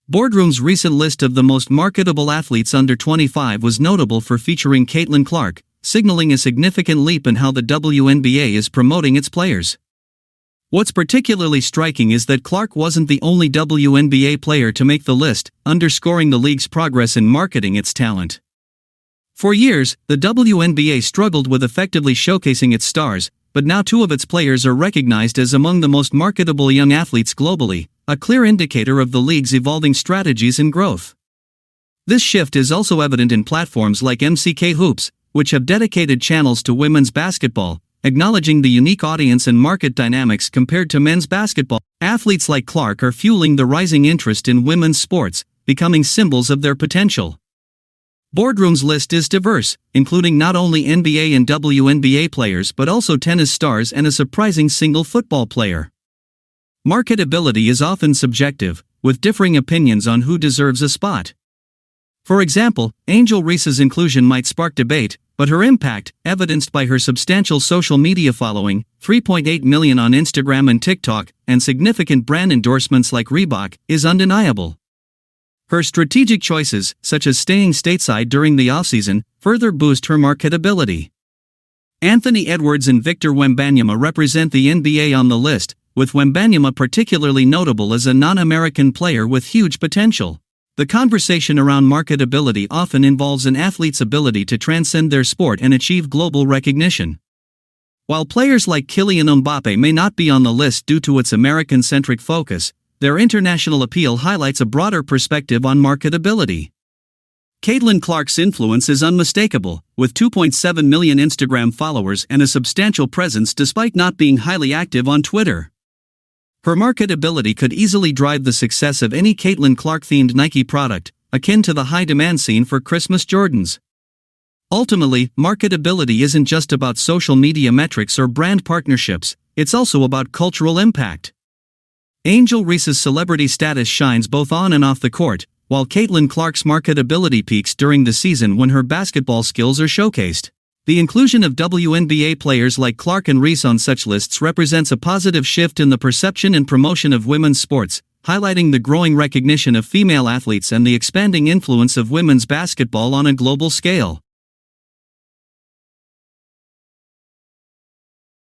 Boardroom's recent list of the most marketable athletes under 25 was notable for featuring Caitlin Clark, signaling a significant leap in how the WNBA is promoting its players. What's particularly striking is that Clark wasn't the only WNBA player to make the list, underscoring the league's progress in marketing its talent. For years, the WNBA struggled with effectively showcasing its stars, but now two of its players are recognized as among the most marketable young athletes globally, a clear indicator of the league's evolving strategies and growth. This shift is also evident in platforms like MCK Hoops, which have dedicated channels to women's basketball, acknowledging the unique audience and market dynamics compared to men's basketball. Athletes like Clark are fueling the rising interest in women's sports, becoming symbols of their potential. Boardroom's list is diverse, including not only NBA and WNBA players but also tennis stars and a surprising single football player. Marketability is often subjective, with differing opinions on who deserves a spot. For example, Angel Reese's inclusion might spark debate, but her impact, evidenced by her substantial social media following, 3.8 million on Instagram and TikTok, and significant brand endorsements like Reebok, is undeniable. Her strategic choices, such as staying stateside during the offseason, further boost her marketability. Anthony Edwards and Victor Wembanyama represent the NBA on the list, with Wembanyama particularly notable as a non-American player with huge potential. The conversation around marketability often involves an athlete's ability to transcend their sport and achieve global recognition. While players like Kylian Mbappé may not be on the list due to its American-centric focus, their international appeal highlights a broader perspective on marketability. Caitlin Clark's influence is unmistakable, with 2.7 million Instagram followers and a substantial presence despite not being highly active on Twitter. Her marketability could easily drive the success of any Caitlin Clark-themed Nike product, akin to the high-demand scene for Christmas Jordans. Ultimately, marketability isn't just about social media metrics or brand partnerships, it's also about cultural impact. Angel Reese's celebrity status shines both on and off the court, while Caitlin Clark's marketability peaks during the season when her basketball skills are showcased. The inclusion of WNBA players like Clark and Reese on such lists represents a positive shift in the perception and promotion of women's sports, highlighting the growing recognition of female athletes and the expanding influence of women's basketball on a global scale.